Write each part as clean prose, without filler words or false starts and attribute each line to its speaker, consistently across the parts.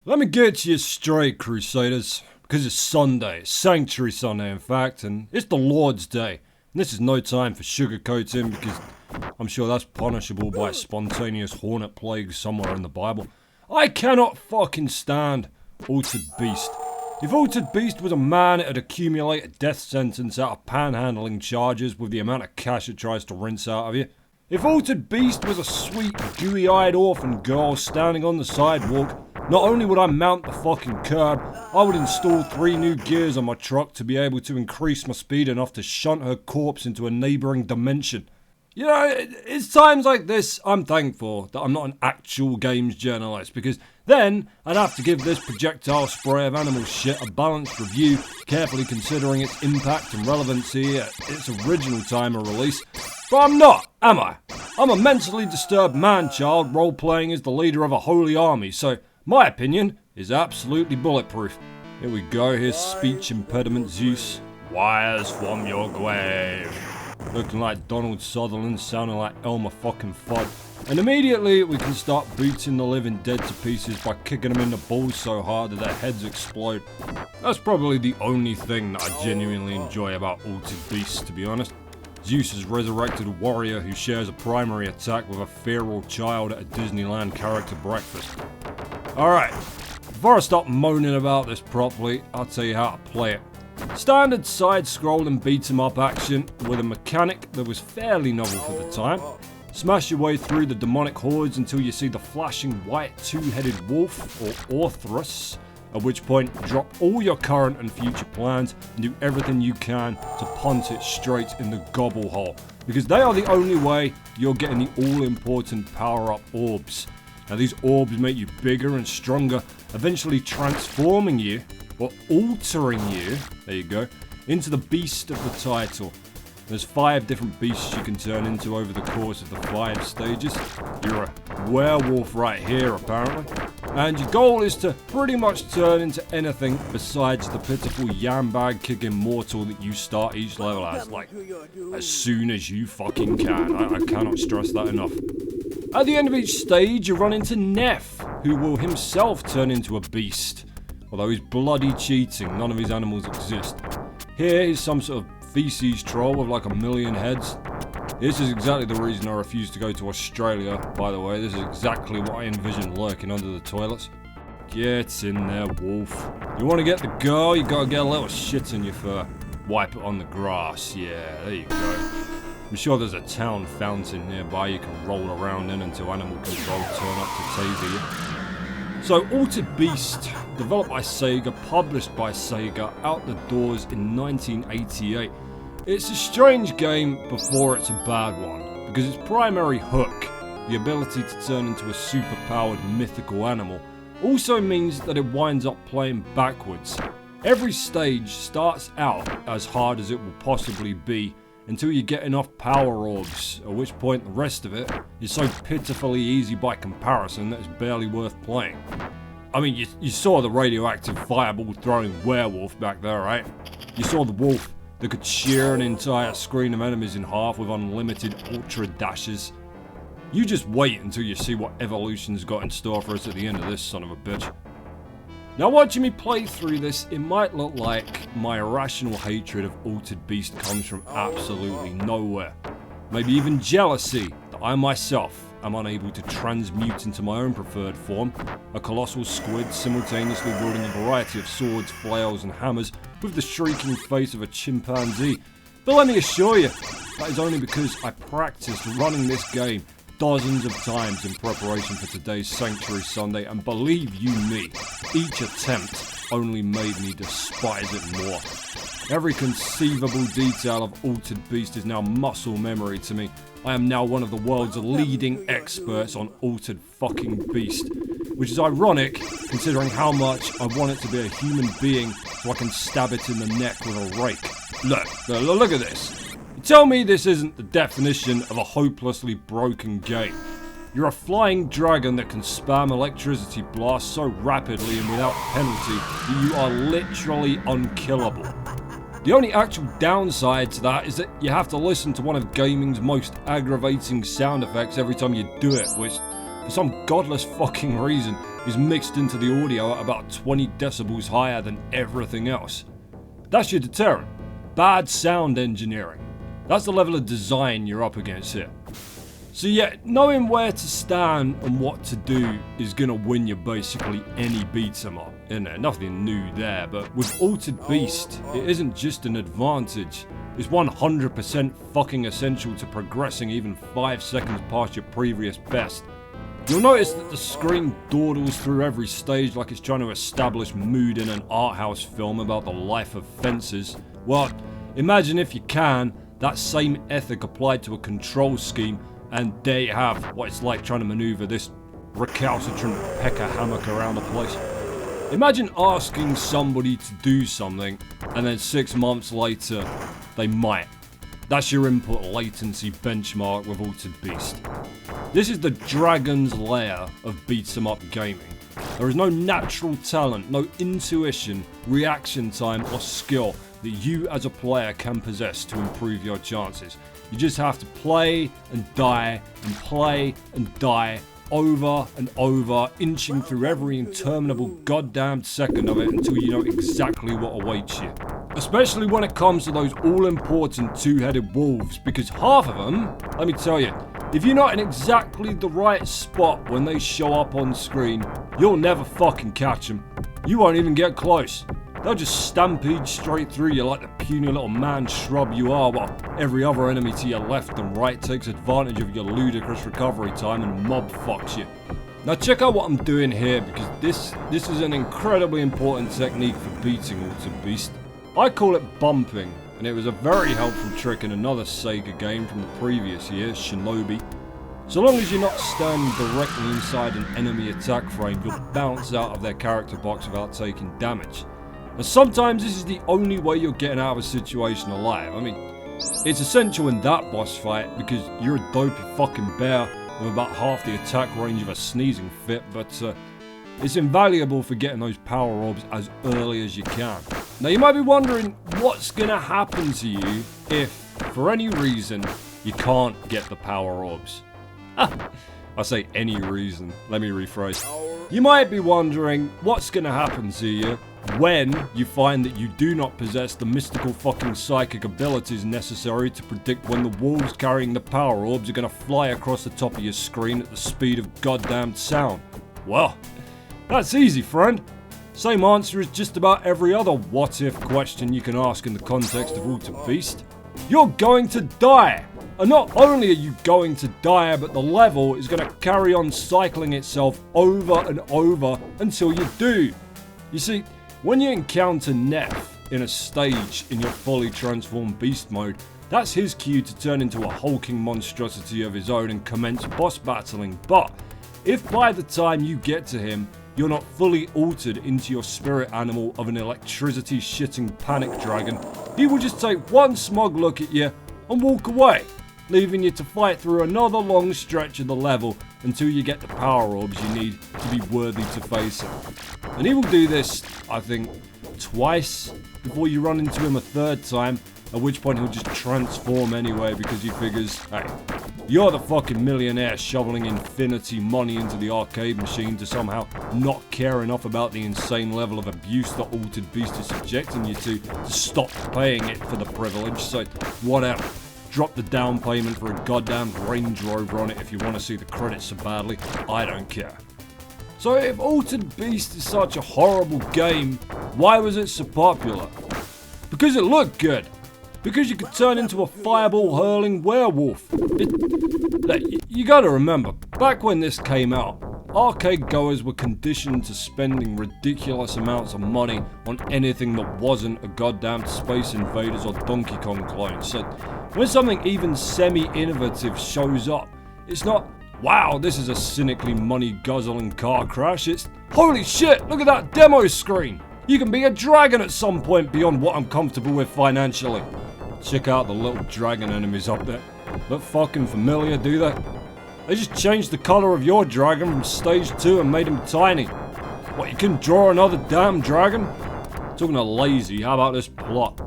Speaker 1: Let me get you straight, Crusaders, because it's Sunday, Sanctuary Sunday in fact, and it's the Lord's Day. And this is no time for sugarcoating because I'm sure that's punishable by a spontaneous hornet plague somewhere in the Bible. I cannot fucking stand Altered Beast. If Altered Beast was a man, it'd accumulate a death sentence out of panhandling charges with the amount of cash it tries to rinse out of you. If Altered Beast was a sweet, gooey-eyed orphan girl standing on the sidewalk, not only would I mount the fucking curb, I would install 3 new gears on my truck to be able to increase my speed enough to shunt her corpse into a neighbouring dimension. You know, it's times like this I'm thankful that I'm not an actual games journalist, because then I'd have to give this projectile spray of animal shit a balanced review, carefully considering its impact and relevancy at its original time of release. But I'm not, am I? I'm a mentally disturbed man-child role-playing as the leader of a holy army, so my opinion is absolutely bulletproof. Here we go, here's speech impediment Zeus. Wires from your grave. Looking like Donald Sutherland, sounding like Elmer fucking Fudd. And immediately we can start booting the living dead to pieces by kicking them in the balls so hard that their heads explode. That's probably the only thing that I genuinely enjoy about Altered Beast, to be honest. Zeus has resurrected a warrior who shares a primary attack with a feral child at a Disneyland character breakfast. Alright, before I start moaning about this properly, I'll tell you how to play it. Standard side-scrolling beat-em-up action with a mechanic that was fairly novel for the time. Smash your way through the demonic hordes until you see the flashing white two-headed wolf, or Orthrus, at which point drop all your current and future plans and do everything you can to punt it straight in the gobble hole, because they are the only way you're getting the all-important power-up orbs. Now these orbs make you bigger and stronger, eventually transforming you, or altering you, there you go, into the beast of the title. There's 5 different beasts you can turn into over the course of the 5 stages. You're a werewolf right here apparently. And your goal is to pretty much turn into anything besides the pitiful yambag kicking mortal that you start each level as, like, as soon as you fucking can. I cannot stress that enough. At the end of each stage you run into Neff, who will himself turn into a beast. Although he's bloody cheating, none of his animals exist. Here he's some sort of feces troll with like 1,000,000 heads. This is exactly the reason I refuse to go to Australia, by the way. This is exactly what I envision lurking under the toilets. Get in there, wolf. You want to get the girl, you gotta get a little shit in your fur. Wipe it on the grass, yeah, there you go. I'm sure there's a town fountain nearby you can roll around in until animal control turn up to taser you. So, Altered Beast, developed by Sega, published by Sega, out the doors in 1988. It's a strange game before it's a bad one, because its primary hook, the ability to turn into a superpowered mythical animal, also means that it winds up playing backwards. Every stage starts out as hard as it will possibly be, until you get enough power orbs, at which point the rest of it is so pitifully easy by comparison that it's barely worth playing. I mean, you saw the radioactive fireball throwing werewolf back there, right? You saw the wolf that could shear an entire screen of enemies in half with unlimited ultra dashes. You just wait until you see what evolution's got in store for us at the end of this son of a bitch. Now watching me play through this, it might look like my irrational hatred of Altered Beast comes from absolutely nowhere. Maybe even jealousy that I myself am unable to transmute into my own preferred form, a colossal squid simultaneously wielding a variety of swords, flails and hammers with the shrieking face of a chimpanzee. But let me assure you, that is only because I practiced running this game dozens of times in preparation for today's Sanctuary Sunday, and believe you me, each attempt only made me despise it more. Every conceivable detail of Altered Beast is now muscle memory to me. I am now one of the world's leading experts on Altered fucking Beast, which is ironic considering how much I want it to be a human being so I can stab it in the neck with a rake. Look at this. Tell me this isn't the definition of a hopelessly broken game. You're a flying dragon that can spam electricity blasts so rapidly and without penalty that you are literally unkillable. The only actual downside to that is that you have to listen to one of gaming's most aggravating sound effects every time you do it, which for some godless fucking reason is mixed into the audio at about 20 decibels higher than everything else. That's your deterrent. Bad sound engineering. That's the level of design you're up against here. So yeah, knowing where to stand and what to do is gonna win you basically any beat 'em up, isn't there? Nothing new there, but with Altered Beast, it isn't just an advantage. It's 100% fucking essential to progressing even 5 seconds past your previous best. You'll notice that the screen dawdles through every stage like it's trying to establish mood in an art house film about the life of fencers. Well, imagine if you can, that same ethic applied to a control scheme, and there you have what it's like trying to maneuver this recalcitrant pecker hammock around the place. Imagine asking somebody to do something, and then 6 months later, they might. That's your input latency benchmark with Altered Beast. This is the Dragon's Lair of beats-em-up gaming. There is no natural talent, no intuition, reaction time, or skill that you as a player can possess to improve your chances. You just have to play and die and play and die over and over, inching through every interminable goddamn second of it until you know exactly what awaits you. Especially when it comes to those all-important two-headed wolves, because half of them, let me tell you, if you're not in exactly the right spot when they show up on screen, you'll never fucking catch them. You won't even get close. They'll just stampede straight through you like the puny little man shrub you are, while every other enemy to your left and right takes advantage of your ludicrous recovery time and mob fucks you. Now check out what I'm doing here, because this is an incredibly important technique for beating Altered Beast. I call it bumping, and it was a very helpful trick in another Sega game from the previous year, Shinobi. So long as you're not standing directly inside an enemy attack frame, you'll bounce out of their character box without taking damage. And sometimes this is the only way you're getting out of a situation alive. I mean, it's essential in that boss fight because you're a dopey fucking bear with about half the attack range of a sneezing fit, but it's invaluable for getting those power orbs as early as you can. Now you might be wondering what's gonna happen to you if, for any reason, you can't get the power orbs. I say any reason, let me rephrase. You might be wondering what's gonna happen to you when you find that you do not possess the mystical fucking psychic abilities necessary to predict when the wolves carrying the power orbs are gonna fly across the top of your screen at the speed of goddamn sound. Well, that's easy, friend. Same answer as just about every other what-if question you can ask in the context of Altered Beast. You're going to die! And not only are you going to die, but the level is going to carry on cycling itself over and over until you do. You see, when you encounter Neff in a stage in your fully transformed beast mode, that's his cue to turn into a hulking monstrosity of his own and commence boss battling. But if by the time you get to him, you're not fully altered into your spirit animal of an electricity shitting panic dragon, he will just take one smug look at you and walk away, leaving you to fight through another long stretch of the level until you get the power orbs you need to be worthy to face him. And he will do this, I think, twice before you run into him a third time, at which point he'll just transform anyway because he figures, hey, you're the fucking millionaire shoveling infinity money into the arcade machine to somehow not care enough about the insane level of abuse that Altered Beast is subjecting you to stop paying it for the privilege, so whatever. Drop the down payment for a goddamn Range Rover on it if you want to see the credits so badly. I don't care. So if Altered Beast is such a horrible game, why was it so popular? Because it looked good. Because you could turn into a fireball hurling werewolf. You gotta remember, back when this came out, arcade goers were conditioned to spending ridiculous amounts of money on anything that wasn't a goddamn Space Invaders or Donkey Kong clone. So when something even semi-innovative shows up, it's not, wow, this is a cynically money-guzzling car crash. It's, holy shit, look at that demo screen. You can be a dragon at some point beyond what I'm comfortable with financially. Check out the little dragon enemies up there. Look fucking familiar, do they? They just changed the colour of your dragon from stage 2 and made him tiny. What, you can draw another damn dragon? Talking of lazy, how about this plot?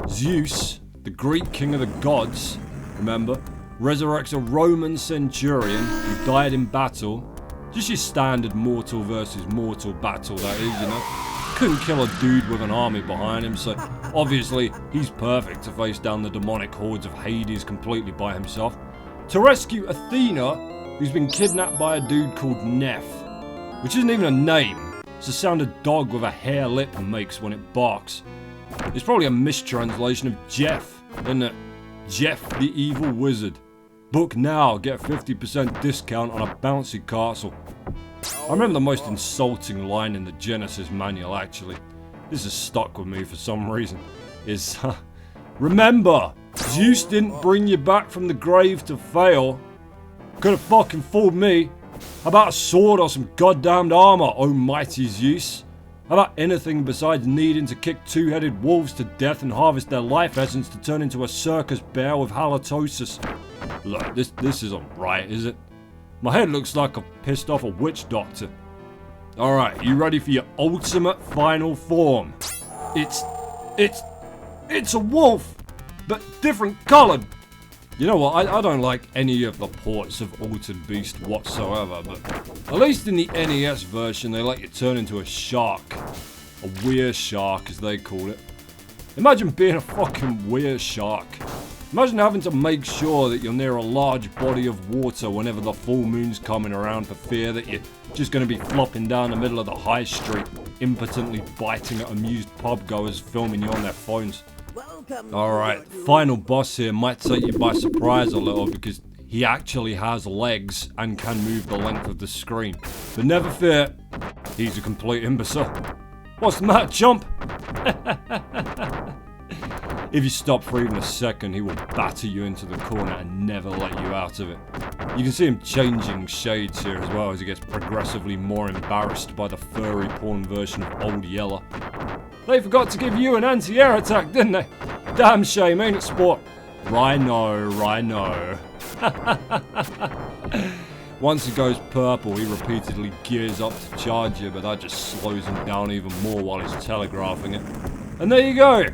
Speaker 1: Zeus, the Greek king of the gods, remember, resurrects a Roman centurion who died in battle, Just your standard mortal versus mortal battle, that is, you know. Couldn't kill a dude with an army behind him, so obviously he's perfect to face down the demonic hordes of Hades completely by himself. To rescue Athena, who's been kidnapped by a dude called Neff, which isn't even a name. It's the sound a dog with a hair lip makes when it barks. It's probably a mistranslation of Jeff, isn't it? Jeff the Evil Wizard. Book now, get a 50% discount on a bouncy castle. I remember the most insulting line in the Genesis manual, actually. This has stuck with me for some reason. Is, remember, Zeus didn't bring you back from the grave to fail. Could have fucking fooled me. How about a sword or some goddamned armor, oh mighty Zeus? How about anything besides needing to kick two-headed wolves to death and harvest their life essence to turn into a circus bear with halitosis? Look, this isn't right, is it? My head looks like I've pissed off a witch doctor. Alright, you ready for your ultimate final form? It's a wolf, but different coloured. You know what, I don't like any of the ports of Altered Beast whatsoever, but at least in the NES version they let you turn into a shark. A weir shark, as they call it. Imagine being a fucking weir shark. Imagine having to make sure that you're near a large body of water whenever the full moon's coming around for fear that you're just going to be flopping down the middle of the high street, impotently biting at amused pub goers filming you on their phones. Alright, final boss here might take you by surprise a little because he actually has legs and can move the length of the screen. But never fear, he's a complete imbecile. What's the matter, chump? If you stop for even a second, he will batter you into the corner and never let you out of it. You can see him changing shades here as well as he gets progressively more embarrassed by the furry porn version of Old Yeller. They forgot to give you an anti-air attack, didn't they? Damn shame, ain't it, sport? Rhino. Once he goes purple, he repeatedly gears up to charge you, but that just slows him down even more while he's telegraphing it. And there you go!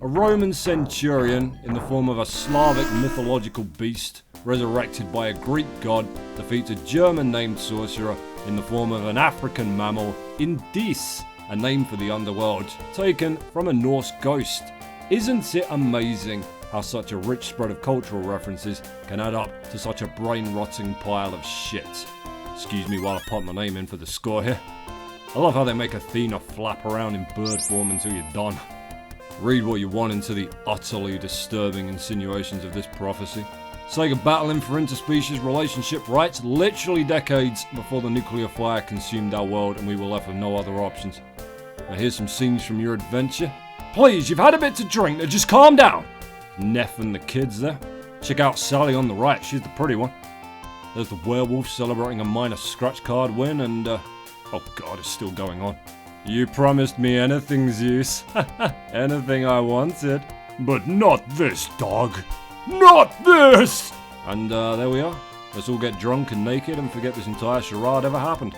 Speaker 1: A Roman centurion in the form of a Slavic mythological beast, resurrected by a Greek god, defeats a German-named sorcerer in the form of an African mammal, Indis, a name for the underworld, taken from a Norse ghost. Isn't it amazing how such a rich spread of cultural references can add up to such a brain-rotting pile of shit? Excuse me while I pop my name in for the score here. I love how they make Athena flap around in bird form until you're done. Read what you want into the utterly disturbing insinuations of this prophecy. Sega battling for interspecies relationship rights literally decades before the nuclear fire consumed our world and we were left with no other options. Now here's some scenes from your adventure. Please, you've had a bit to drink, now just calm down. Neff and the kids there. Check out Sally on the right, she's the pretty one. There's the werewolf celebrating a minor scratch card win and oh god, it's still going on. You promised me anything, Zeus. Anything I wanted. But not this, dog. Not this! And there we are. Let's all get drunk and naked and forget this entire charade ever happened.